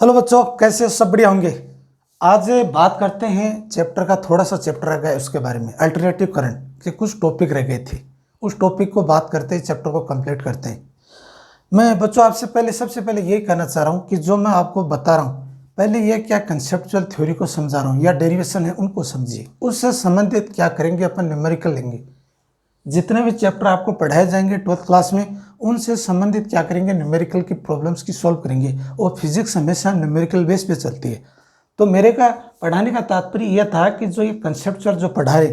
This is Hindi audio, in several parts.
हेलो बच्चों, कैसे सब बढ़िया होंगे। आज बात करते हैं चैप्टर का, थोड़ा सा चैप्टर रह गया उसके बारे में, अल्टरनेटिव करंट के कुछ टॉपिक रह गए थे। उस टॉपिक को बात करते हैं, चैप्टर को कंप्लीट करते हैं। मैं बच्चों आपसे पहले सबसे पहले यही कहना चाह रहा हूँ कि जो मैं आपको बता रहा हूँ, पहले ये क्या कंसेप्चुअल थ्योरी को समझा रहा हूँ या डेरिवेशन है उनको समझिए। उससे संबंधित क्या करेंगे, अपन न्यूमेरिकल लेंगे। जितने भी चैप्टर आपको पढ़ाए जाएंगे 12th क्लास में, उनसे संबंधित क्या करेंगे, न्यूमेरिकल की प्रॉब्लम्स की सॉल्व करेंगे। और फिजिक्स हमेशा न्यूमेरिकल बेस पे चलती है। तो मेरे का पढ़ाने का तात्पर्य यह था कि जो ये कंसेप्चुअल जो पढ़ाए,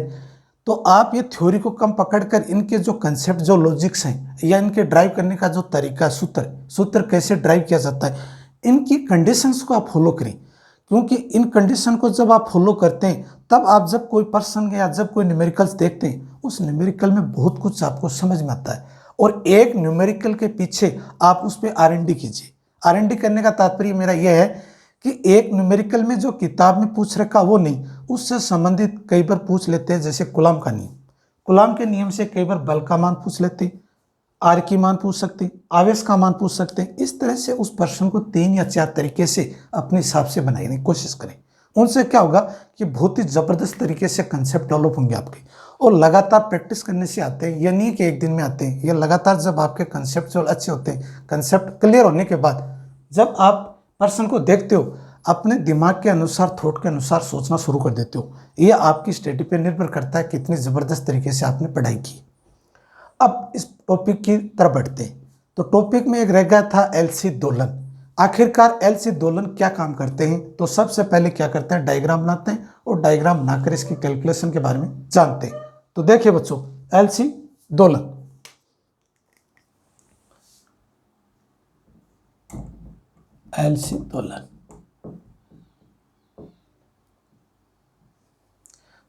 तो आप ये थ्योरी को कम पकड़कर इनके जो कंसेप्ट, जो लॉजिक्स हैं या इनके ड्राइव करने का जो तरीका, सूत्र सूत्र कैसे ड्राइव किया जाता है, इनकी कंडीशंस को आप फॉलो करें। क्योंकि इन कंडीशन को जब आप फॉलो करते हैं, तब आप जब कोई पर्सन या जब कोई न्यूमेरिकल्स देखते हैं, उस न्यूमेरिकल में बहुत कुछ आपको समझ में आता है। और एक न्यूमेरिकल के पीछे आप उस पर R&D कीजिए। R&D करने का तात्पर्य मेरा यह है कि एक न्यूमेरिकल में जो किताब में पूछ रखा वो नहीं, उससे संबंधित कई बार पूछ लेते हैं। जैसे कूलॉम का नियम, कूलॉम के नियम से कई बार बल का मान पूछ लेते हैं, आर की मान पूछ सकते हैं, आवेश का मान पूछ सकते हैं। इस तरह से उस प्रश्न को 3 या 4 तरीके से अपने हिसाब से बनाने की कोशिश करें। उनसे क्या होगा कि बहुत ही जबरदस्त तरीके से कंसेप्ट डेवलप होंगे आपके। और लगातार प्रैक्टिस करने से आते हैं, यह नहीं कि एक दिन में आते हैं। यह लगातार जब आपके कंसेप्चुअल अच्छे होते हैं, कंसेप्ट क्लियर होने के बाद जब आप पर्सन को देखते हो, अपने दिमाग के अनुसार, थॉट के अनुसार सोचना शुरू कर देते हो। यह आपकी स्टडी पर निर्भर करता है कितनी जबरदस्त तरीके से आपने पढ़ाई की। अब इस टॉपिक की तरफ बढ़ते हैं। तो टॉपिक में एक रह गया था एलसी दोलन। आखिरकार एलसी दोलन क्या काम करते हैं, तो सबसे पहले क्या करते हैं, डायग्राम बनाते हैं। और डायग्राम बनाकर इसकी कैलकुलेशन के बारे में जानते हैं। तो देखिए बच्चों, एलसी दोलन, एलसी दोलन।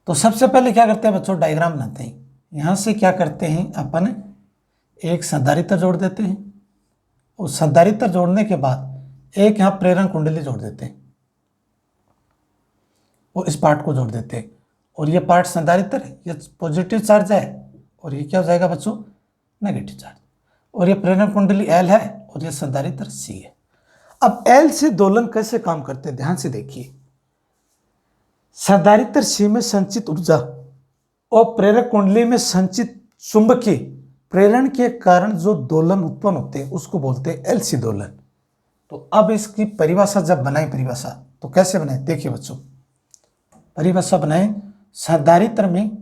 तो सबसे पहले क्या करते हैं बच्चों, डायग्राम बनाते हैं। यहां से क्या करते हैं अपन, एक संधारित्र जोड़ देते हैं। और संधारित्र जोड़ने के बाद एक यहां प्रेरण कुंडली जोड़ देते हैं और इस पार्ट को जोड़ देते हैं। और ये पार्ट संधारित्र है, ये पॉजिटिव चार्ज है। और ये क्या हो जाएगा बच्चों, नेगेटिव चार्ज। और ये प्रेरण कुंडली एल है और ये संधारित्र सी है। अब एल से दोलन कैसे काम करते हैं, ध्यान से देखिए। संधारित्र सी में संचित ऊर्जा और प्रेरक कुंडली में संचित चुंबकीय प्रेरण के कारण जो दोलन उत्पन्न होते हैं उसको बोलते हैं एलसी दोलन। तो अब इसकी परिभाषा जब बनाए, परिभाषा तो कैसे बनाए, देखिए बच्चों। परिभाषा बनाए, संधारित्र में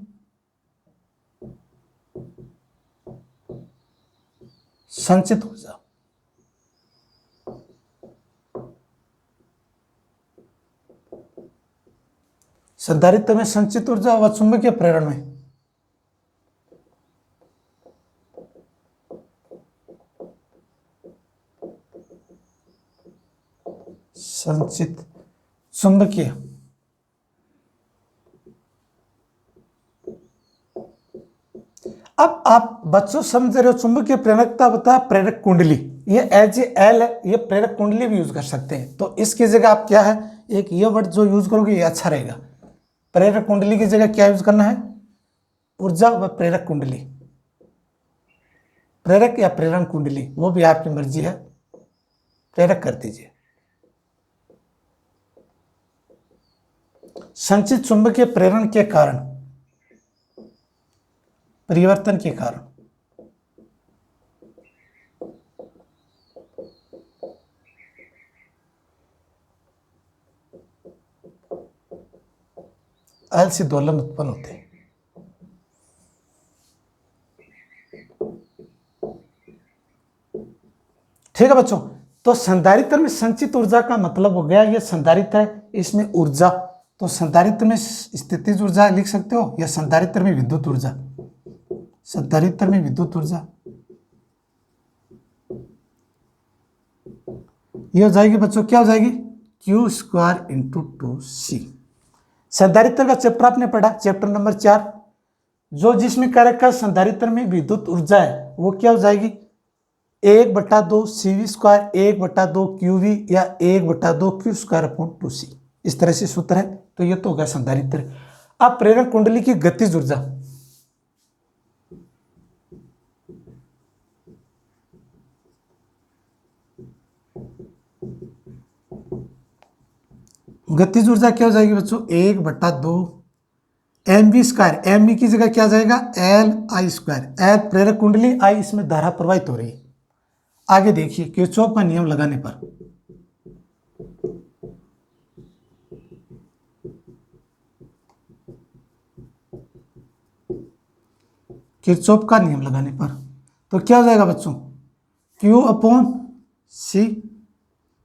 संचित ऊर्जा, संधारित्र में संचित ऊर्जा व चुंबकीय प्रेरण में संचित चुंबकीय। अब आप बच्चों समझ रहे हो, चुंबकीय प्रेरकता बता प्रेरक कुंडली, ये एज ए एल है, ये प्रेरक कुंडली भी यूज कर सकते हैं। तो इसकी जगह आप क्या है, एक ये वर्ड जो यूज करोगे ये अच्छा रहेगा। प्रेरक कुंडली की जगह क्या यूज करना है, ऊर्जा व प्रेरक कुंडली, प्रेरक या प्रेरण कुंडली, वो भी आपकी मर्जी है, प्रेरक कर दीजिए। संचित चुंबकीय प्रेरण के कारण, परिवर्तन के कारण एलसी दोलन उत्पन्न होते हैं। ठीक है बच्चों, तो संधारित्र में संचित ऊर्जा का मतलब हो गया, ये संधारित्र है, इसमें ऊर्जा, तो संधारित्र में स्थितिज ऊर्जा लिख सकते हो, या संधारित्र में विद्युत ऊर्जा, संधारित्र में विद्युत ऊर्जा ये हो जाएगी बच्चों, क्या हो जाएगी, क्यू स्क्वायर इंटू 2c। संधारित्र का चैप्टर आपने पढ़ा, चैप्टर नंबर 4, जो जिसमें कह रखा है संधारित्र में विद्युत ऊर्जा है, वो क्या हो जाएगी, 1/2 CV स्क्वायर, 1/2 QV, या 1/2 Q स्क्वायर अपॉन 2c। इस तरह से सूत्र है। तो ये तो होगा संधारित्र। अब प्रेरण कुंडली की गतिज ऊर्जा, गतिज ऊर्जा क्या हो जाएगी बच्चों, 1/2 mv स्क्वायर, mv की जगह क्या जाएगा एल आई स्क्वायर, एल प्रेरक कुंडली, आई इसमें धारा प्रवाहित हो रही है। आगे देखिए किरचॉफ का नियम लगाने पर, किरचॉफ का नियम लगाने पर तो क्या हो जाएगा बच्चों, Q/C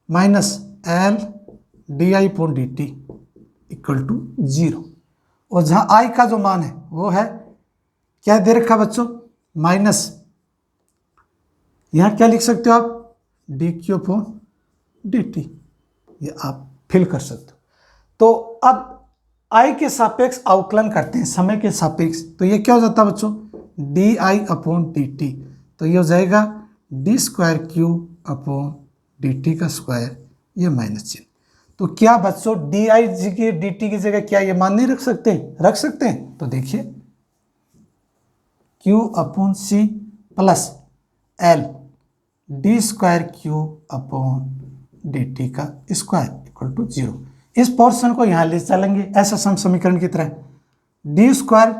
minus L D I upon D T equal to 0। और जहां आई का जो मान है वो है क्या दे रखा बच्चों, माइनस, यहां क्या लिख सकते हो आप, D Q upon D T, ये आप फिल कर सकते हो। तो अब आई के सापेक्ष अवकलन करते हैं, समय के सापेक्ष, तो ये क्या हो जाता है बच्चों, D I upon D T, तो ये हो जाएगा D square Q upon D T का स्क्वायर, ये माइनस चिन्ह। तो क्या बच्चों डी आई जी की डी टी की जगह क्या ये मान नहीं रख सकते, रख सकते हैं। तो देखिए Q/C plus L D square Q upon D T का स्क्वायर इक्वल टू 0। इस पोर्शन को यहाँ ले चलेंगे ऐसा समीकरण की तरह, D square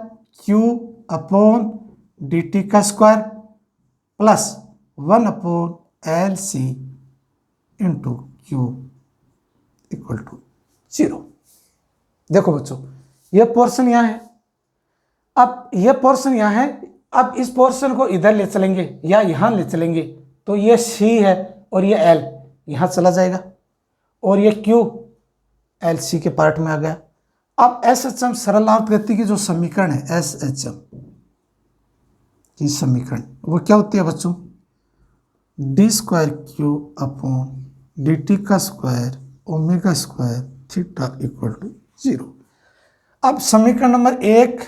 Q upon D T का square plus 1/LC into Q equal to 0। देखो बच्चों ये पोर्शन यहाँ है, अब ये पोर्शन यहाँ है, अब इस पोर्शन को इधर ले चलेंगे या यहाँ ले चलेंगे, तो ये C है और ये L यहाँ चला जाएगा और ये Q LC के पार्ट में आ गया। अब SHM सरलार्थ गति की जो समीकरण है SHM की समीकरण वो क्या होती है बच्चों, D square Q upon D T का square omega square theta equal to 0। अब समीकरण नंबर 1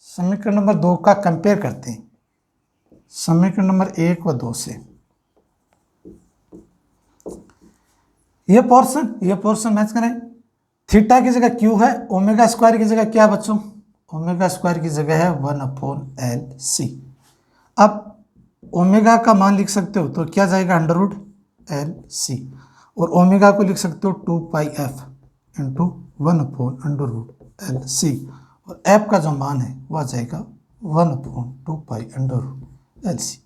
समीकरण नंबर 2 का कंपेयर करते हैं, समीकरण नंबर 1 व 2 से। ये पोर्शन मैच करें, थीटा की जगह क्यू है, ओमेगा स्क्वायर की जगह क्या है बच्चों, ओमेगा स्क्वायर की जगह है 1/LC। अब ओमेगा का मान लिख सकते हो तो क्या जाएगा √LC, और ओमेगा को लिख सकते हो 2πf इंटू 1/√LC, और एफ का जो मान है वह जाएगा 1/2π√LC।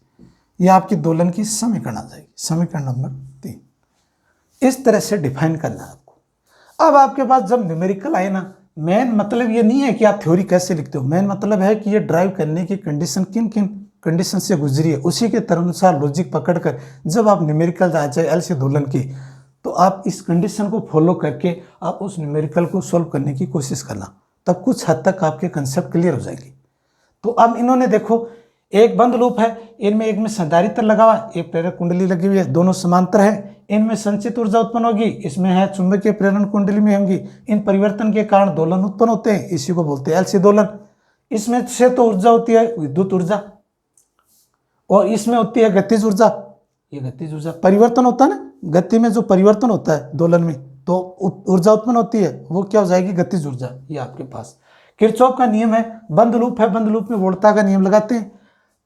ये आपकी दोलन की समीकरण आ जाएगी, समीकरण नंबर 3। इस तरह से डिफाइन करना है आपको। अब आपके पास जब न्यूमेरिकल आए ना, मेन मतलब ये नहीं है कि आप थ्योरी कैसे लिखते हो, मेन मतलब है कि ये ड्राइव करने की कंडीशन किन किन कंडीशन से गुजरी है, उसी के तदनुसार लॉजिक पकड़कर जब आप न्यूमेरिकल आ जाए एल से दोलन की, तो आप इस कंडीशन को फॉलो करके आप उस न्यूमेरिकल को सॉल्व करने की कोशिश करना, तब कुछ हद तक आपके कंसेप्ट क्लियर हो जाएंगे। तो अब इन्होंने देखो एक बंद लूप है, इनमें एक में संधारित्र लगा हुआ, एक प्रेरक कुंडली लगी हुई है, दोनों समांतर है, इनमें संचित ऊर्जा उत्पन्न होगी, इसमें है चुंबकीय प्रेरण कुंडली में होंगी, इन परिवर्तन के कारण दोलन उत्पन्न होते हैं, इसी को बोलते हैं एलसी दोलन। इसमें से तो ऊर्जा होती है विद्युत ऊर्जा, और इसमें होती है गतिज ऊर्जा, ये गतिज ऊर्जा, परिवर्तन होता है ना, गति में जो परिवर्तन होता है दोलन में तो ऊर्जा उत्पन्न होती है, वो क्या हो जाएगी गतिज ऊर्जा। ये आपके पास किरचॉफ का नियम है, बंद लूप है, बंद लूप में वोल्टा का नियम लगाते हैं,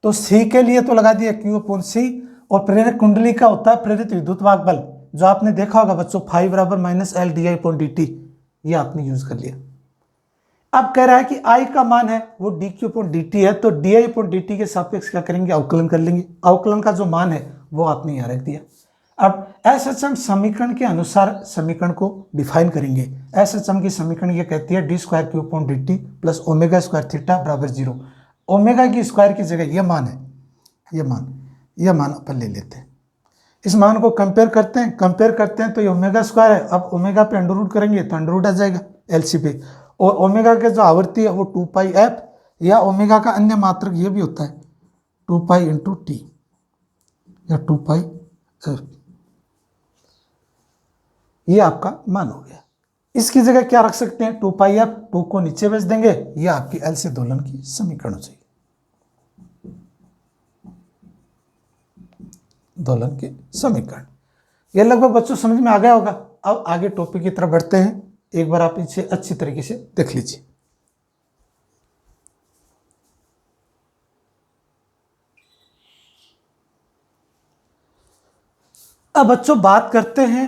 तो सी के लिए तो लगा दिया Q/C, और प्रेरक कुंडली का होता है प्रेरित विद्युत वाहक बल, जो आपने देखा होगा बच्चों फाई बराबर -LdI/dt, ये आपने यूज कर लिया। अब कह रहा है कि I का मान है वो dQ/dt है, तो dI/dt के सापेक्ष क्या करेंगे, अवकलन कर लेंगे, अवकलन का जो मान है वो आपने यहाँ रख दिया। अब SHM समीकरण के अनुसार समीकरण को डिफाइन करेंगे। SHM की समीकरण ये कहती है d²Q/dt plus omega square theta बराबर 0। ओमेगा की स्क्वायर की जगह ये मान है, ये मान अपन ले लेते हैं, इस मान को कंपेयर करते हैं तो ये ओमेगा स्क्वायर है, अब ओमेगा पे अंडर रूट करेंगे तो अंडर रूट आ जाएगा एलसी पे, और ओमेगा के जो आवृत्ति है वो 2πf, या ओमेगा का अन्य मात्रक ये भी होता है 2π × t या 2πf, ये आपका मान हो गया। इसकी जगह क्या रख सकते हैं 2πf, 2 को नीचे भेज देंगे, ये आपकी एलसी दोलन की समीकरण हो जाएगी, दोलन के समीकरण। ये लगभग बच्चों समझ में आ गया होगा। अब आगे टॉपिक की तरफ बढ़ते हैं, एक बार आप इसे अच्छी तरीके से देख लीजिए। अब बच्चों बात करते हैं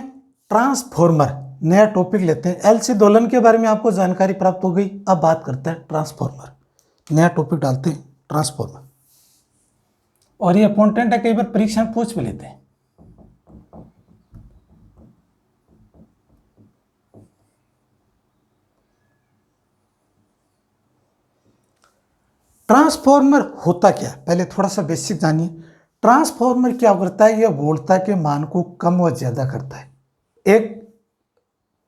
ट्रांसफॉर्मर, नया टॉपिक लेते हैं। एलसी दोलन के बारे में आपको जानकारी प्राप्त हो गई। अब बात करते हैं ट्रांसफॉर्मर। नया टॉपिक डालते हैं ट्रांसफॉर्मर, और ये इंपॉर्टेंट है, कई बार परीक्षा में पूछ भी लेते हैं। ट्रांसफॉर्मर होता क्या है, पहले थोड़ा सा बेसिक जानिए। ट्रांसफॉर्मर क्या करता है, यह वोल्टता के मान को कम व ज्यादा करता है। एक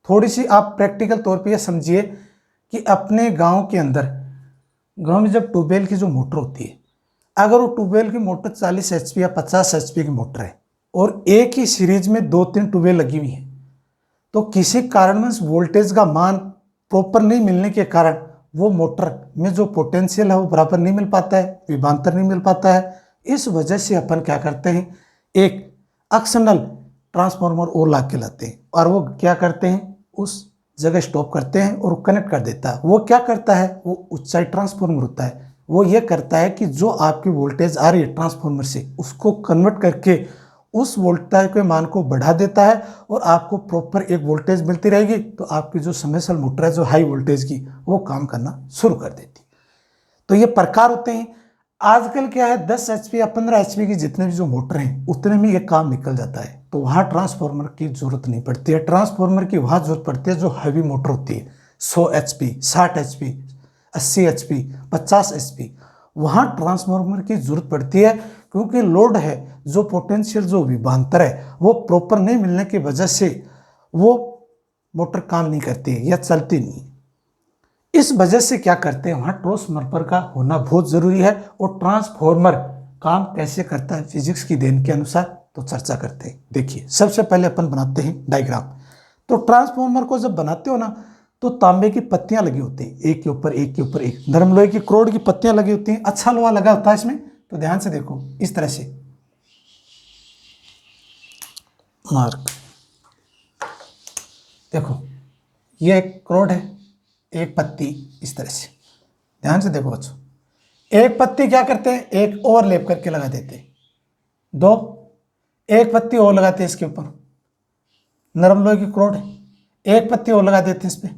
थोड़ी सी आप प्रैक्टिकल तौर पे यह समझिए कि अपने गांव के अंदर, गांव में जब ट्यूबवेल की जो मोटर होती है, अगर वो ट्यूबवेल की मोटर 40 HP या 50 HP की मोटर है और एक ही सीरीज में 2-3 ट्यूबवेल लगी हुई है, तो किसी कारणवश वोल्टेज का मान प्रॉपर नहीं मिलने के कारण वो मोटर में जो पोटेंशियल है वो बराबर नहीं मिल पाता है, विभवांतर नहीं मिल पाता है। इस वजह से अपन क्या करते हैं, एक एक्सटर्नल ट्रांसफार्मर और ला के लाते हैं, और वो क्या करते हैं, उस जगह स्टॉप करते हैं और कनेक्ट कर देता है। वो क्या करता है, वो ऊंचाई ट्रांसफार्मर होता है। वो ये करता है कि जो आपकी वोल्टेज आ रही है ट्रांसफार्मर से, उसको कन्वर्ट करके उस वोल्टेज के मान को बढ़ा देता है, और आपको प्रॉपर एक वोल्टेज मिलती रहेगी। तो आपकी जो सबमर्सिबल मोटर है जो हाई वोल्टेज की, वो काम करना शुरू कर देती। तो ये प्रकार होते हैं। आजकल क्या है, 10 HP या 15 HP की जितने भी जो मोटर हैं उतने में ये काम निकल जाता है। तो वहाँ ट्रांसफार्मर की जरूरत नहीं पड़ती है। ट्रांसफार्मर की वहाँ जरूरत पड़ती है जो हैवी मोटर होती है, 100 HP, 60 HP, 80 HP, 50 HP। वहाँ ट्रांसफार्मर की जरूरत पड़ती है, क्योंकि लोड है, जो पोटेंशियल, जो विभवांतर है, वो प्रॉपर नहीं मिलने की वजह से वो मोटर काम नहीं करती है या चलती नहीं। इस वजह से क्या करते हैं, वहाँ ट्रांसफार्मर का होना बहुत जरूरी है। और ट्रांसफार्मर काम कैसे करता है फिजिक्स की देन के अनुसार, तो चर्चा करते हैं। देखिए, सबसे पहले अपन बनाते हैं डायग्राम। तो ट्रांसफार्मर को जब बनाते हो ना, तो तांबे की पत्तियां लगी होती हैं, एक के ऊपर एक के ऊपर एक, नरम लोहे की क्रोड की पत्तियां लगी होती हैं। अच्छा लोहा लगा होता है इसमें, तो ध्यान से देखो, इस तरह से मार्क देखो, ये एक क्रोड है, एक पत्ती, इस तरह से ध्यान से देखो बच्चों। एक पत्ती क्या करते हैं, एक और लेप करके लगा देते हैं, दो, एक पत्ती और लगाते हैं इसके ऊपर, नरम लोहे की क्रोड है, एक पत्ती और लगा देते हैं इस पर,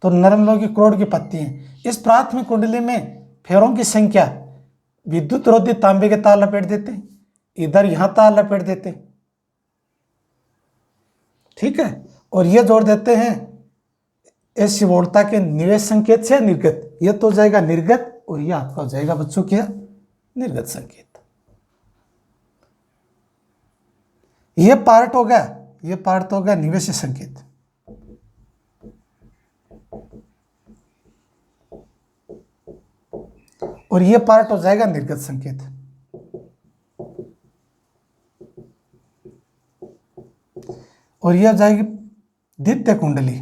तो नरम लोहे की क्रोड की पत्ती है। इस प्राथमिक कुंडली में फेरों की संख्या, विद्युत रोधी तांबे के तार लपेट देते हैं, इधर यहां तार लपेट देते हैं, ठीक है। और ये जोड़ देते हैं ऐसी वोल्टता के निवेश संकेत से निर्गत, ये तो हो जाएगा निर्गत, और ये आपका हो जाएगा बच्चों क्या, निर्गत संकेत। ये पार्ट हो गया, ये पार्ट तो हो गया निवेश संकेत। और ये पार्ट हो जाएगा निर्गत संकेत। और ये हो जाएगी द्वितीय कुंडली,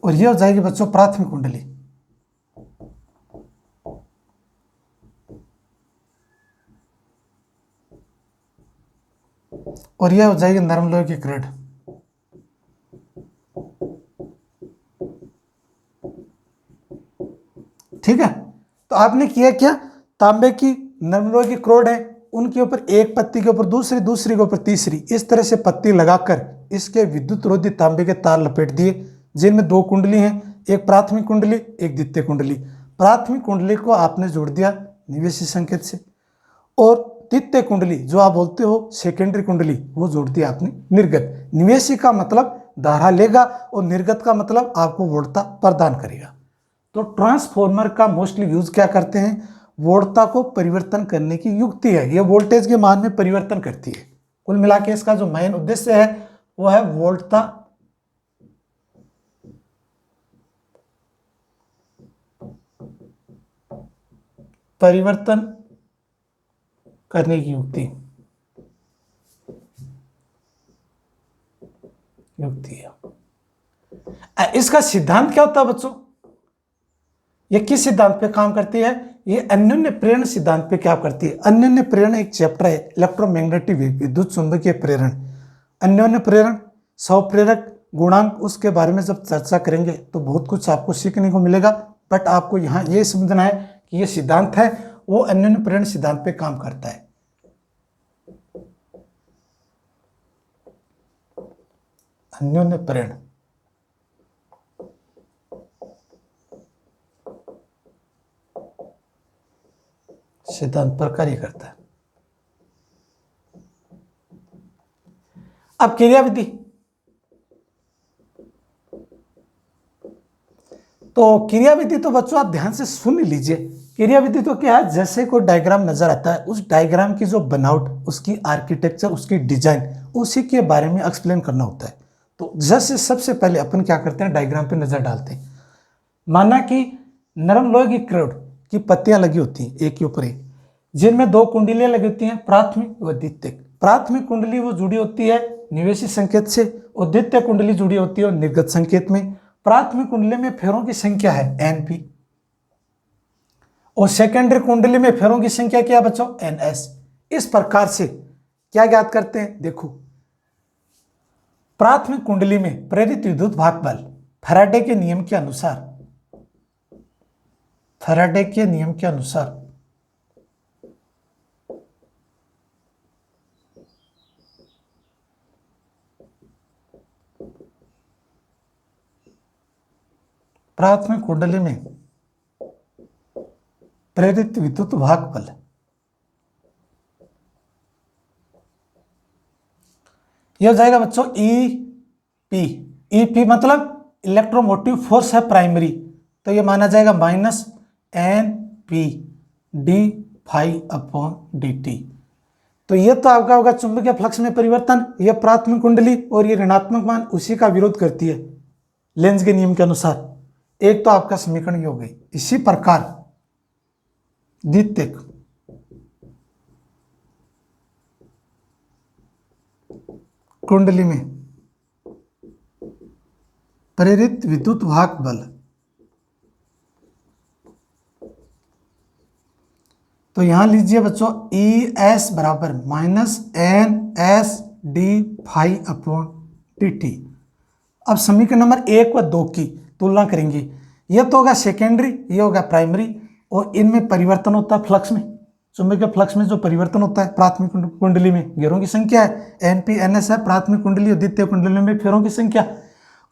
और ये हो जाएगी बच्चों प्राथमिक कुंडली। और यह हो जाएगी नरम लोहे की क्रेड। ठीक है, तो आपने किया क्या, तांबे की नरम लोहे की क्रोड है, उनके ऊपर एक पत्ती के ऊपर दूसरी, दूसरी के ऊपर तीसरी, इस तरह से पत्ती लगाकर इसके विद्युत रोधी तांबे के तार लपेट दिए, जिनमें दो कुंडली हैं, एक प्राथमिक कुंडली, एक द्वितीय कुंडली। प्राथमिक कुंडली को आपने जोड़ दिया निवेशी संकेत से, और द्वितीय कुंडली जो आप बोलते हो सेकेंडरी कुंडली, वो जोड़ दिया आपने निर्गत। निवेशी का मतलब धारा लेगा, और निर्गत का मतलब आपको वोल्टता प्रदान करेगा। तो ट्रांसफॉर्मर का मोस्टली यूज क्या करते हैं, वोल्टता को परिवर्तन करने की युक्ति है, यह वोल्टेज के मान में परिवर्तन करती है। कुल मिला के इसका जो मेन उद्देश्य है वो है वोल्टता परिवर्तन करने की युक्ति है। इसका सिद्धांत क्या होता है बच्चों, ये किस सिद्धांत पे काम करती है, ये अन्योन्य प्रेरण सिद्धांत पे क्या करती है। अन्योन्य प्रेरण एक चैप्टर है, इलेक्ट्रोमैग्नेटिक वेव, विद्युत चुंबकीय प्रेरण। अन्योन्य प्रेरण, स्वप्रेरक गुणांक, उसके बारे में जब चर्चा करेंगे तो बहुत कुछ आपको सीखने को मिलेगा। बट आपको यहाँ ये समझना है कि ये सिद्धांत है वो अन्योन्य प्रेरण सिद्धांत पे काम करता है। अन्योन्य प्रेरण सिद्धांत पर कार्य करता है। अब क्रियाविधि, तो क्रियाविधि तो बच्चों आप ध्यान से सुन लीजिए। क्रियाविधि तो क्या है, जैसे कोई डायग्राम नजर आता है, उस डायग्राम की जो बनावट, उसकी आर्किटेक्चर, उसकी डिजाइन, उसी के बारे में एक्सप्लेन करना होता है। तो जैसे सबसे पहले अपन क्या करते हैं, डायग्राम पे नजर डालते हैं। माना कि नरम लोहे की क्रोड की पत्तियां लगी होती हैं एक के ऊपर एक, जिनमें दो कुंडलियां लगी होती हैं, प्राथमिक व द्वितीयक। प्राथमिक कुंडली वो जुड़ी होती है निवेशी संकेत से, और द्वितीय कुंडली जुड़ी होती है निर्गत संकेत में। प्राथमिक कुंडली में फेरों की संख्या है NP, और सेकेंडरी कुंडली में फेरों की संख्या क्या बच्चों, NS। इस प्रकार से क्या ज्ञात करते हैं, देखो प्राथमिक कुंडली में प्रेरित विद्युत भाग बल फैराडे के नियम के अनुसार, फैराडे के नियम के अनुसार प्राथमिक कुंडली में प्रेरित विद्युत भाग बल यह हो जाएगा बच्चों EP। EP मतलब इलेक्ट्रोमोटिव फोर्स है प्राइमरी, तो यह माना जाएगा -NP d∅/dt। तो यह तो आपका होगा चुंबकीय फ्लक्स में परिवर्तन, यह प्राथमिक कुंडली, और यह ऋणात्मक मान उसी का विरोध करती है लेंज के नियम के अनुसार। एक तो आपका समीकरण ये हो गई। इसी प्रकार द्वितीयक कुंडली में प्रेरित विद्युत भाग बल, तो यहां लीजिए बच्चों ES बराबर -NS d∅/dt। अब समीकरण नंबर 1 व 2 की तुलना करेंगे। यह तो होगा सेकेंडरी, यह होगा प्राइमरी, और इनमें परिवर्तन होता है फ्लक्स में, चुंबकीय फ्लक्स में जो परिवर्तन होता है। प्राथमिक कुंडली में घेरों की संख्या है NP NS है प्राथमिक कुंडली, और द्वितीय कुंडली में फेरों की संख्या,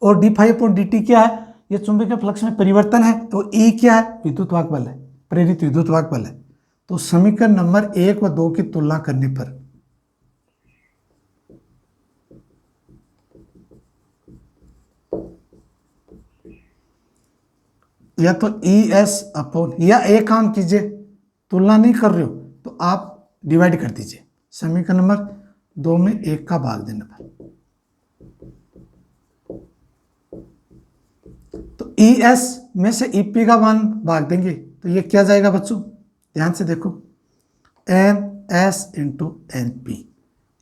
और d∅/dt क्या है, यह चुंबकीय फ्लक्स में परिवर्तन है। तो E क्या है, विद्युत वाहक बल है, प्रेरित विद्युत वाहक बल है। तो समीकरण नंबर 1 व 2 की तुलना करने पर या तो ES/, या एक काम कीजिए, तुलना नहीं कर रहे हो तो आप डिवाइड कर दीजिए, समीकरण नंबर 2 में 1 का भाग देने पर। तो ES में से EP का मान भाग देंगे, तो ये क्या जाएगा बच्चों, ध्यान से देखो, NS × NP,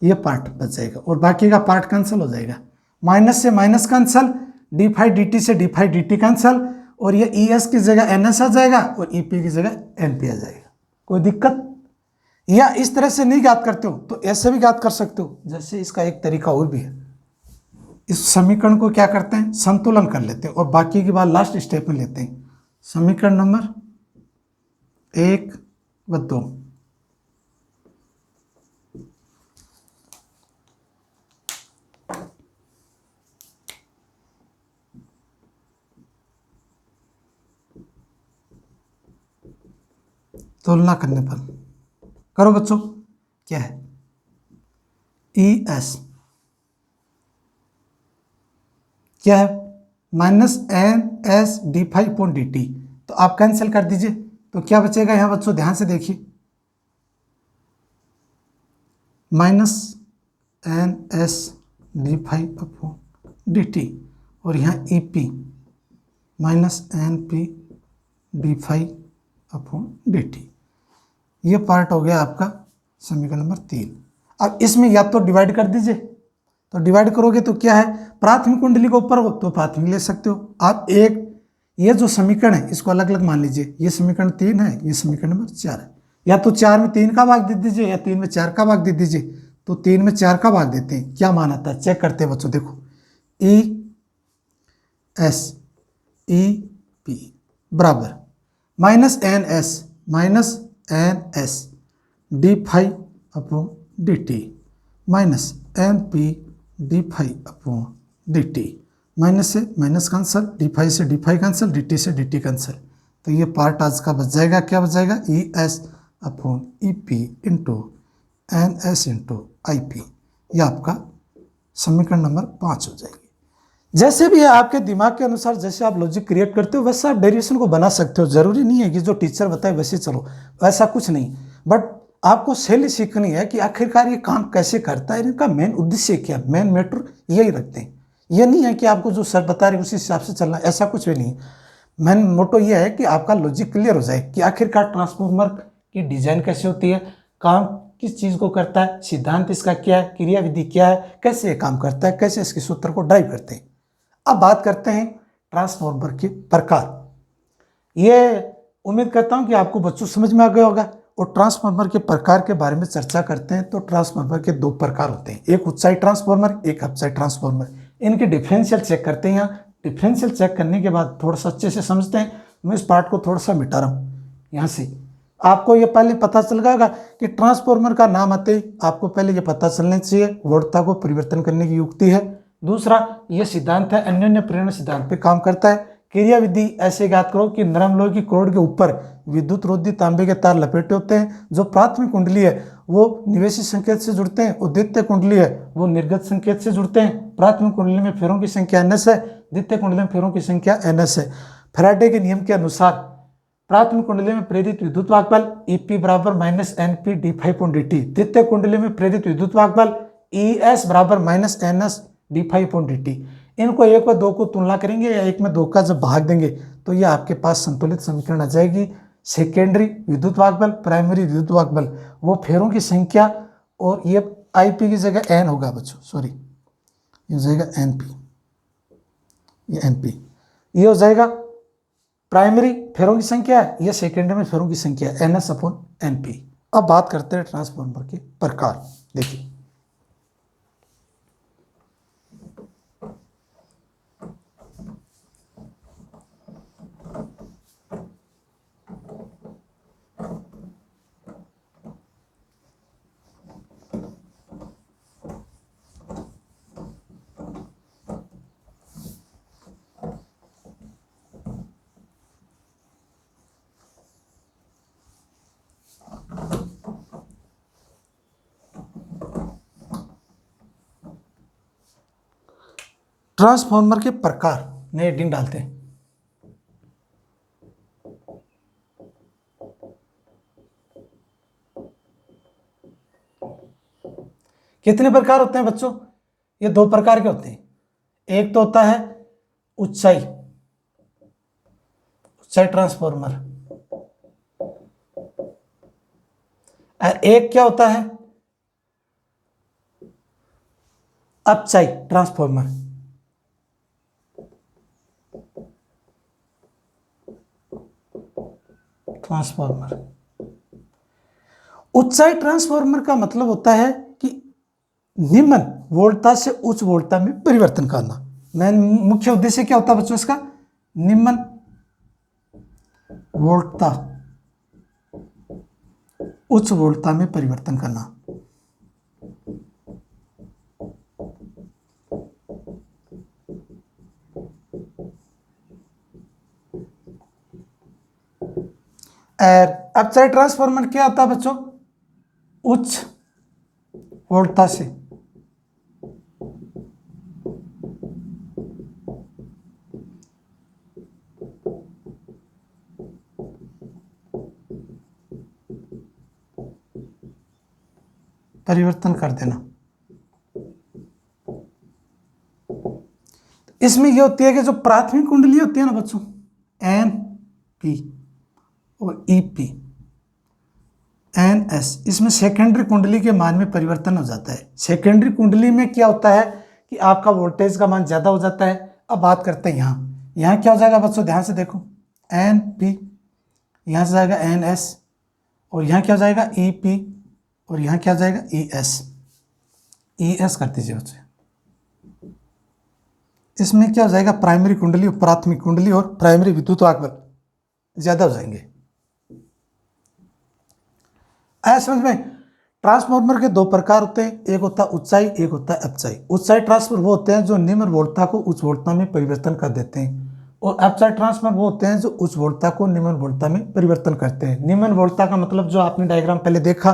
ये पार्ट बच जाएगा, और बाकी का पार्ट कैंसिल हो जाएगा। माइनस से माइनस कैंसिल, d∅dt से d∅dt कैंसिल, और ये ES की जगह NS आ जाएगा, और EP की जगह NP आ जाएगा। कोई दिक्कत? या इस तरह से नहीं ज्ञात करते हो तो ऐसे भी ज्ञात कर सकते हो। जैसे इसका एक तरीका और भी है, इस समीकरण को क्या करते हैं, संतुलन कर लेते हैं, और बाकी की बात लास्ट स्टेप में लेते हैं। समीकरण नंबर 1 व 2 तुलना करने पर करो बच्चों, क्या है, ES क्या है, -NS d∅/dt, तो आप कैंसिल कर दीजिए, तो क्या बचेगा यहां बच्चों, ध्यान से देखिए, -NS d∅/dt, और यहाँ EP -NP d∅/dt। ये पार्ट हो गया आपका समीकरण नंबर 3। अब इसमें या तो डिवाइड कर दीजिए, तो डिवाइड करोगे तो क्या है, प्राथमिक कुंडली को ऊपर हो तो प्राथमिक ले सकते हो आप। एक ये जो समीकरण है इसको अलग अलग मान लीजिए, ये समीकरण 3 है, ये समीकरण नंबर 4 है। या तो 4 में 3 का भाग दे दीजिए, या 3 में 4 का भाग दे दीजिए। तो 3 में 4 का भाग देते हैं, क्या मान आता है चेक करते हैं बच्चों। देखो ES EP बराबर -NS d∅/dt -NP d∅/dt। dt, minus से माइनस कैंसिल, d5 से d5 कैंसिल, dt से dt कैंसिल। तो ये पार्ट आज का बच जाएगा, क्या बच जाएगा, E S upon E P into N S into I P. ये आपका समीकरण नंबर 5 हो जाएगी। जैसे भी है आपके दिमाग के अनुसार, जैसे आप लॉजिक क्रिएट करते हो वैसे आप डेरिवेशन को बना सकते हो। जरूरी नहीं है कि जो टीचर बताए वैसे चलो, वैसा कुछ नहीं। बट आपको शैली सीखनी है कि आखिरकार ये काम कैसे करता है, इनका मेन उद्देश्य क्या है, मेन मैटर यही रखते हैं। ये नहीं है कि आपको जो सर बता रहे उसी हिसाब से चलना, ऐसा कुछ भी नहीं। मेन मोटो ये है कि आपका लॉजिक क्लियर हो जाए कि आखिरकार ट्रांसफॉर्मर की डिजाइन कैसे होती है, काम किस चीज़ को करता है, सिद्धांत इसका क्या है, क्रियाविधि क्या है, कैसे ये काम करता है, कैसे इसके सूत्र को ड्राइव करते हैं। अब बात करते हैं ट्रांसफॉर्मर के प्रकार। ये उम्मीद करता हूं कि आपको बच्चों समझ में आ गया होगा। और ट्रांसफॉर्मर के प्रकार के बारे में चर्चा करते हैं तो ट्रांसफॉर्मर के 2 प्रकार होते हैं, एक ऊंचाई ट्रांसफॉर्मर, एक अपसाई ट्रांसफॉर्मर। इनके डिफरेंशियल चेक करते हैं। यहाँ डिफरेंशियल चेक करने के बाद थोड़ा सा अच्छे से समझते हैं। मैं इस पार्ट को थोड़ा सा मिटा रहा हूँ यहाँ से। आपको ये पहले पता चल जाएगा कि ट्रांसफॉर्मर का नाम आते ही आपको पहले ये पता चलना चाहिए वोल्टता को परिवर्तन करने की युक्ति है। दूसरा, ये सिद्धांत है अन्योन्य प्रेरणा सिद्धांत पे काम करता है। क्रियाविधि ऐसे ज्ञात करो कि नरम लोहे की करोड़ के ऊपर विद्युत रोधी तांबे के तार लपेटे होते हैं। जो प्राथमिक कुंडली है वो निवेशी संकेत से जुड़ते हैं और द्वितीय कुंडली है वो निर्गत संकेत से जुड़ते हैं। प्राथमिक कुंडली में फेरों की संख्या ns है, द्वितीय कुंडली में फेरों की संख्या ns है। फैराडे के नियम के अनुसार प्राथमिक कुंडली में प्रेरित विद्युत वाहक बल EP बराबर माइनस NP d5/dt, द्वितीय कुंडली में प्रेरित विद्युत वाहक बल ES बराबर माइनस NS d5/dt। इनको 1 व 2 को तुलना करेंगे या 1 में 2 का जब भाग देंगे तो ये आपके पास संतुलित समीकरण आ जाएगी। सेकेंडरी विद्युत वाहक बल, प्राइमरी विद्युत वाहक बल, वो फेरों की संख्या, और ये IP की जगह N होगा बच्चों, सॉरी ये हो जाएगा NP, ये NP, ये हो जाएगा प्राइमरी फेरों की संख्या है, ये सेकेंडरी में फेरों की संख्या है NS/NP। अब बात करते हैं ट्रांसफॉर्मर के प्रकार। देखिए ट्रांसफॉर्मर के प्रकार नए हेडिंग डालते हैं। कितने प्रकार होते हैं बच्चों? ये 2 प्रकार के होते हैं। एक तो होता है ऊंचाई ट्रांसफॉर्मर, और एक क्या होता है अपचाई ट्रांसफॉर्मर। ऊंचाई ट्रांसफॉर्मर का मतलब होता है कि निम्न वोल्टता से उच्च वोल्टता में परिवर्तन करना। मेन मुख्य उद्देश्य क्या होता है बच्चों इसका? निम्न वोल्टता उच्च वोल्टता में परिवर्तन करना। और अपचाई ट्रांसफॉर्मर क्या आता है बच्चों? उच्च वोल्टता से परिवर्तन कर देना। इसमें यह होती है कि जो प्राथमिक कुंडली होती है ना बच्चों, NP और EP, NS, इसमें सेकेंडरी कुंडली के मान में परिवर्तन हो जाता है। सेकेंडरी कुंडली में क्या होता है कि आपका वोल्टेज का मान ज्यादा हो जाता है। अब बात करते हैं यहाँ क्या हो जाएगा बच्चों, ध्यान से देखो, NP, यहाँ से जाएगा NS, और यहाँ क्या हो जाएगा EP, और यहाँ क्या हो जाएगा ES कर दीजिए बच्चे। इसमें क्या हो जाएगा, प्राइमरी कुंडली और प्राथमिक कुंडली और प्राइमरी विद्युत वाहक बल ज्यादा हो जाएंगे। आया समझ में? ट्रांसफार्मर के दो प्रकार होते हैं, एक होता है ऊंचाई, एक होता है अपचाई। ऊंचाई ट्रांसफार्मर वो होते हैं जो निम्न वोल्टता को उच्च वोल्टता में परिवर्तन कर देते हैं, और अपचाई ट्रांसफार्मर वो होते हैं जो उच्च वोल्टता को निम्न वोल्टता में परिवर्तन करते हैं। निम्न वोल्टता का मतलब जो आपने डायग्राम पहले देखा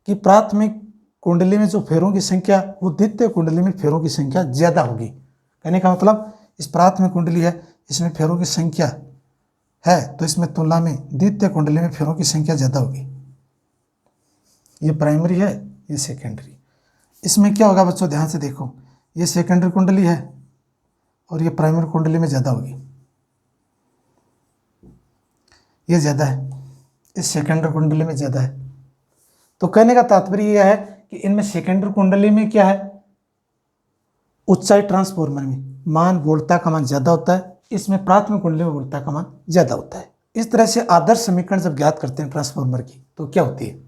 कि प्राथमिक कुंडली में जो फेरों की संख्या वो द्वितीय कुंडली में फेरों की संख्या ज्यादा होगी। कहने का मतलब इस प्राथमिक कुंडली है, इसमें फेरों की संख्या है तो इसमें तुलना में द्वितीय कुंडली में फेरों की संख्या ज्यादा होगी। ये प्राइमरी है, ये सेकेंडरी। इसमें क्या होगा बच्चों, ध्यान से देखो, ये सेकेंडरी कुंडली है और ये प्राइमरी कुंडली में ज़्यादा होगी, ये ज़्यादा है, इस सेकेंडरी कुंडली में ज़्यादा है। तो कहने का तात्पर्य यह है कि इनमें सेकेंडरी कुंडली में क्या है, ऊंचाई ट्रांसफार्मर में मान वोल्टता का मान ज़्यादा होता है, इसमें प्राथमिक कुंडली में वोल्टता का मान ज़्यादा होता है। इस तरह से आदर्श समीकरण जब ज्ञात करते हैं ट्रांसफार्मर की तो क्या होती है,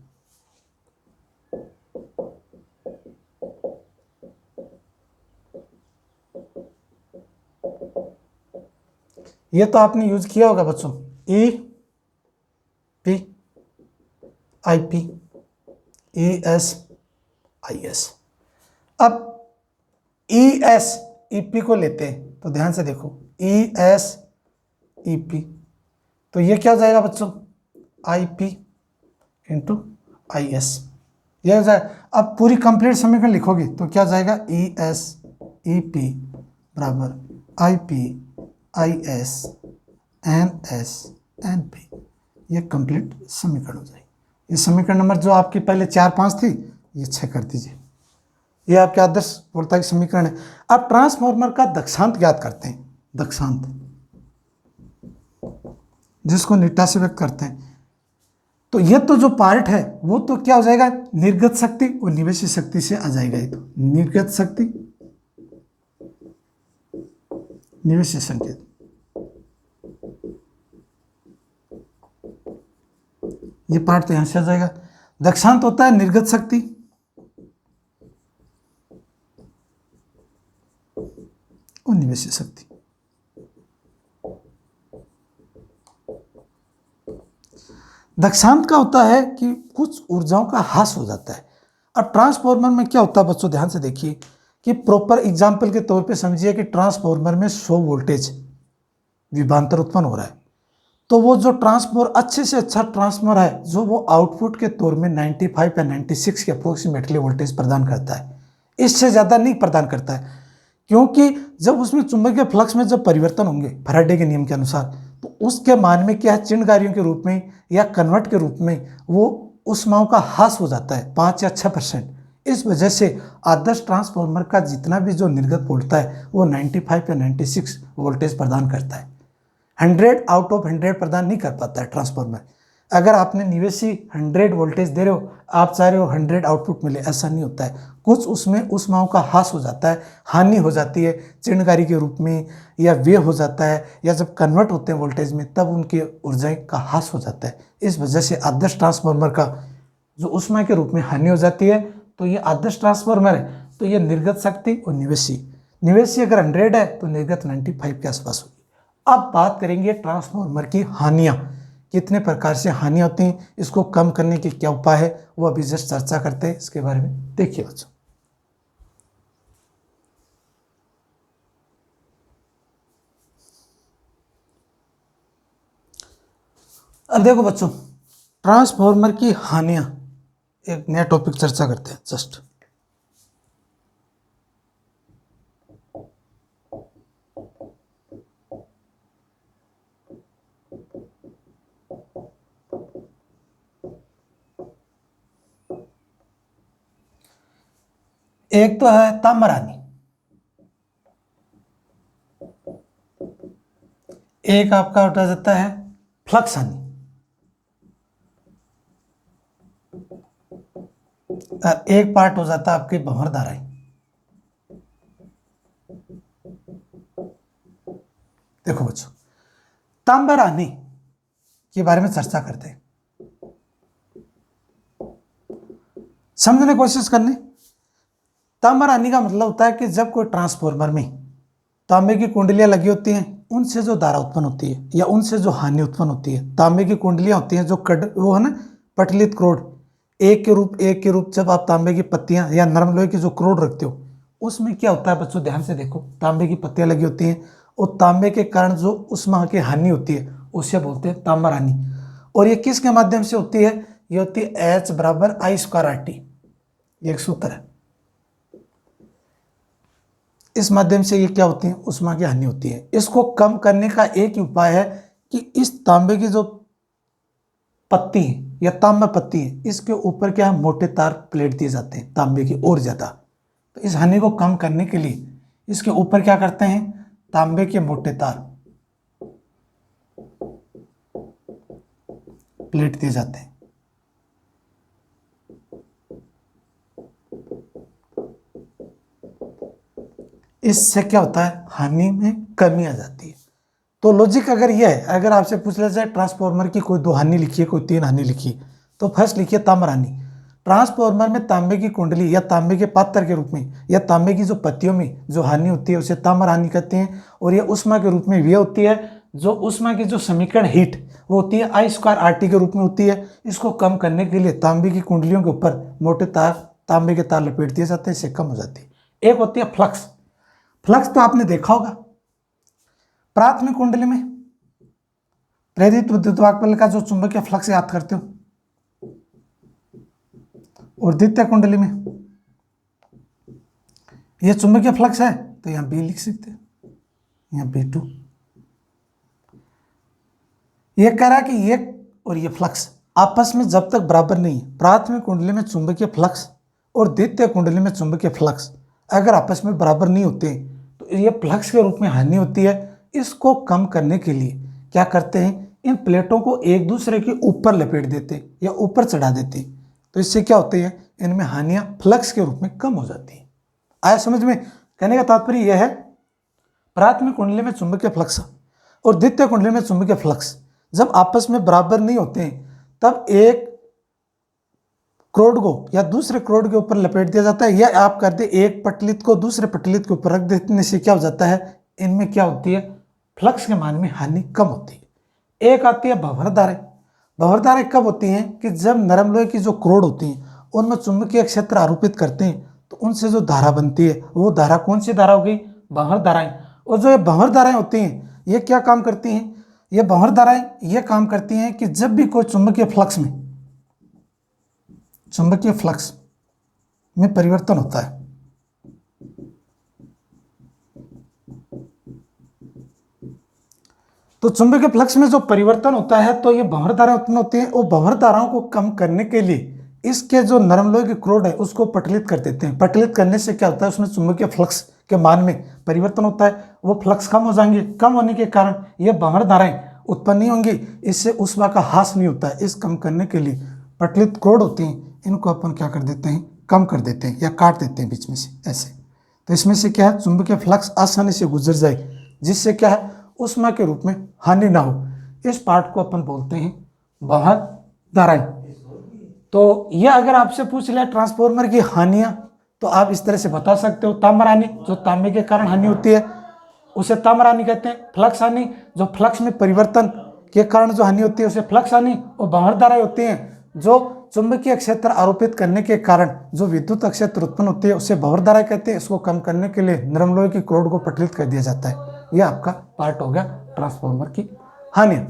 ये तो आपने यूज किया होगा बच्चों, E P I P E S I S. अब ई एस ई पी को लेते हैं तो ध्यान से देखो, ई एस ई पी, तो ये क्या हो जाएगा बच्चों, I P into I S, यह हो जाएगा। अब पूरी कंप्लीट समीकरण लिखोगे तो क्या हो जाएगा, ई एस ई पी बराबर I P I S N S N P, ये कंप्लीट समीकरण हो जाएगी। ये समीकरण नंबर जो आपकी पहले 4-5 थी ये 6 कर दीजिए, ये आपके आदर्श वोल्टता की समीकरण है। अब ट्रांसफार्मर का दक्षांत ज्ञात करते हैं, दक्षांत जिसको नीटा से व्यक्त करते हैं। तो ये तो जो पार्ट है वो तो क्या हो जाएगा, निर्गत शक्ति और निवेशी शक्ति से आ जाएगा। ये तो निर्गत शक्ति निवेशी संकेत, ये पार्ट तो यहां से आ जाएगा। दक्षांत होता है निर्गत शक्ति और निवेशी शक्ति। दक्षांत का होता है कि कुछ ऊर्जाओं का ह्रास हो जाता है। अब ट्रांसफार्मर में क्या होता है बच्चों, ध्यान से देखिए कि प्रॉपर एग्जाम्पल के तौर पे समझिए कि ट्रांसफार्मर में 100 वोल्टेज विभवांतर उत्पन्न हो रहा है, तो वो जो ट्रांसफार्मर अच्छे से अच्छा ट्रांसफार्मर है जो वो आउटपुट के तौर में 95 या 96 के अप्रोक्सीमेटली वोल्टेज प्रदान करता है, इससे ज़्यादा नहीं प्रदान करता है। क्योंकि जब उसमें चुंबकीय फ्लक्स में जब परिवर्तन होंगे फैराडे के नियम के अनुसार, तो उसके मान में क्या है, चिन्हकारियों के रूप में या कन्वर्ट के रूप में वो ऊष्माओं का ह्रास हो जाता है 5 या 6%। इस वजह से आदर्श ट्रांसफार्मर का जितना भी जो निर्गत वोल्टता है वो 95 या 96 वोल्टेज प्रदान करता है, 100 आउट ऑफ 100 प्रदान नहीं कर पाता है ट्रांसफार्मर। अगर आपने निवेशी 100 वोल्टेज दे रहे हो, आप चाह रहे हो 100 आउटपुट मिले, ऐसा नहीं होता है। कुछ उसमें ऊष्माओं का ह्रास हो जाता है, हानि हो जाती है चिन्हकारी के रूप में, या वे हो जाता है, या जब कन्वर्ट होते हैं वोल्टेज में तब उनकी ऊर्जा का ह्रास हो जाता है। इस वजह से आदर्श ट्रांसफार्मर का जो ऊष्मा के रूप में हानि हो जाती है, तो ये आदर्श ट्रांसफार्मर है। तो ये निर्गत शक्ति और निवेशी अगर 100 है तो निर्गत 95 के आसपास होगी। अब बात करेंगे ट्रांसफार्मर की हानियां, कितने प्रकार से हानियां होती हैं, इसको कम करने के क्या उपाय है, वो अभी जस्ट चर्चा करते हैं इसके बारे में। देखिए बच्चों, अब देखो बच्चों, ट्रांसफार्मर की हानियां, एक नया टॉपिक चर्चा करते हैं जस्ट। एक तो है ताम्रहानि, एक आपका उठा जाता है फ्लक्स हानि, और एक पार्ट हो जाता है आपके भंवर धाराएं। देखो बच्चों, ताम्रहानि के बारे में चर्चा करते हैं, समझने की कोशिश करने। ताम्रहानि का मतलब होता है कि जब कोई ट्रांसफार्मर में तांबे की कुंडलियां लगी होती हैं, उनसे जो धारा उत्पन्न होती है या उनसे जो हानि उत्पन्न होती है, तांबे की कुंडलियां होती हैं जो वो है ना पटलित क्रोड, एक के रूप जब आप तांबे की पत्तियां या नरम लोहे की जो क्रोड रखते हो, उसमें क्या होता है बच्चों, ध्यान से देखो, तांबे की पत्तियां लगी होती हैं और तांबे के कारण जो उष्मा की हानि होती है उसे बोलते हैं तांबा हानि। और ये किसके माध्यम से होती है, ये होती है H बराबर I²RT, ये एक सूत्र है। इस माध्यम से ये क्या होती है, उष्मा की हानि होती है। इसको कम करने का एक ही उपाय है कि इस तांबे की जो पत्ती है या तांबा पत्ती है, इसके ऊपर क्या है, मोटे तार प्लेट दिए जाते हैं तांबे की और ज्यादा। तो इस हानि को कम करने के लिए इसके ऊपर क्या करते हैं, तांबे के मोटे तार प्लेट दिए जाते हैं। इससे क्या होता है, हानि में कमी आ जाती है। तो लॉजिक अगर यह है, अगर आपसे पूछ लिया जाए ट्रांसफार्मर की कोई 2 हानि लिखिए, कोई 3 हानि लिखिए, तो फर्स्ट लिखिए तांबा हानि। ट्रांसफार्मर में तांबे की कुंडली या तांबे के पात्र के रूप में या तांबे की जो पत्तियों में जो हानि होती है उसे तांबा हानि कहते हैं। और यह उष्मा के रूप में यह होती है, जो उष्मा की जो समीकरण हीट वो होती है I²RT के रूप में होती है। इसको कम करने के लिए तांबे की कुंडलियों के ऊपर मोटे तार, तांबे के तार लपेट दिए जाते हैं, इससे कम हो जाती है। एक होती है फ्लक्स। फ्लक्स तो आपने देखा होगा, प्राथमिक कुंडली में प्रेरित विद्युत का जो चुंबकीय फ्लक्स याद करते हो, और द्वितीय कुंडली में यह चुंबकीय फ्लक्स है तो यहां बी लिख सकते हैं, यहां B2। यह कह रहा है कि ये और ये फ्लक्स आपस में जब तक बराबर नहीं है, प्राथमिक कुंडली में चुंबकीय फ्लक्स और द्वितीय कुंडली में चुंबकीय फ्लक्स अगर आपस में बराबर नहीं होते तो ये फ्लक्स के रूप में हानि होती है। इसको कम करने के लिए क्या करते हैं, इन प्लेटों को एक दूसरे के ऊपर लपेट देते या ऊपर चढ़ा देते, तो इससे क्या होती है, इनमें हानियां फ्लक्स के रूप में कम हो जाती है। आया समझ में? कहने का तात्पर्य यह है, प्राथमिक कुंडली में चुंबकीय फ्लक्स और द्वितीय कुंडली में चुंबकीय फ्लक्स जब आपस में बराबर नहीं होते हैं तब एक क्रोड को या दूसरे क्रोड के ऊपर लपेट दिया जाता है, या आप कर दे एक पटलित को दूसरे पटलित के ऊपर रख देने से क्या हो जाता है, इनमें क्या होती है, फ्लक्स के मान में हानि कम होती है। एक आती है भंवर धाराएं। भंवर धाराएं कब होती हैं कि जब नरम लोहे की जो क्रोड होती हैं उनमें चुंबकीय क्षेत्र आरोपित करते हैं तो उनसे जो धारा बनती है वो धारा कौन सी धारा होगी, भंवर धाराएं। और जो ये भंवर धाराएं होती हैं ये क्या काम करती हैं, ये भंवर धाराएं ये काम करती हैं कि जब भी कोई चुंबकीय फ्लक्स में परिवर्तन होता है, तो चुंबकीय फ्लक्स में जो परिवर्तन होता है तो ये भंवर धाराएं उत्पन्न होती हैं। और भंवर धाराओं को कम करने के लिए इसके जो नरम लोहे की क्रोड है उसको पटलित कर देते हैं। पटलित करने से क्या होता है, उसमें चुंबकीय फ्लक्स के मान में परिवर्तन होता है, वो फ्लक्स कम हो जाएंगे। कम होने के कारण ये भंवर धाराएं उत्पन्न नहीं होंगी, इससे ऊष्मा का ह्रास नहीं होता है। इस कम करने के लिए पटलित क्रोड होती हैं, इनको अपन क्या कर देते हैं, कम कर देते हैं या काट देते हैं बीच में से ऐसे। तो इसमें से क्या है, चुंबकीय फ्लक्स आसानी से गुजर जाए, जिससे क्या है, उष्मा के रूप में हानि ना हो। इस पार्ट को अपन बोलते हैं भंवर धाराएं। तो यह अगर आपसे पूछ लिया ट्रांसफार्मर की हानियां, तो आप इस तरह से बता सकते हो। तांबा हानि, जो तांबे के कारण हानि होती है उसे तांबा हानि कहते हैं। फ्लक्स हानि, जो फ्लक्स में परिवर्तन के कारण जो हानि होती है उसे फ्लक्स हानि। और भंवर धाराएं होती हैं जो चुंबकीय क्षेत्र आरोपित करने के कारण जो विद्युत क्षेत्र उत्पन्न होती है उसे भंवर धाराएं कहते हैं। इसको कम करने के लिए नरम लोहे की क्रोड को पटलित कर दिया जाता है। यह आपका पार्ट हो गया ट्रांसफार्मर की हानियां।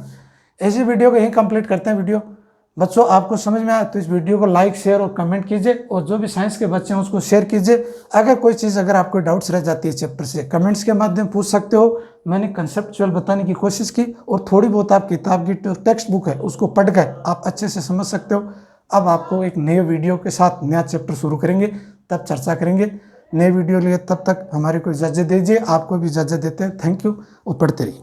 ऐसी वीडियो को यहीं कंप्लीट करते हैं। वीडियो बच्चों आपको समझ में आया तो इस वीडियो को लाइक, शेयर और कमेंट कीजिए, और जो भी साइंस के बच्चे हैं उसको शेयर कीजिए। अगर कोई चीज़ अगर आपको डाउट्स रह जाती है चैप्टर से, कमेंट्स के माध्यम पूछ सकते हो। मैंने कंसेप्चुअल बताने की कोशिश की, और थोड़ी बहुत आप किताब की टेक्स्ट बुक है उसको पढ़ कर आप अच्छे से समझ सकते हो। अब आपको एक नए वीडियो के साथ नया चैप्टर शुरू करेंगे, तब चर्चा करेंगे नए वीडियो लिए। तब तक हमारे को इजाज़त दीजिए, आपको भी इजाज़त देते हैं। थैंक यू, और पढ़ते रहिए।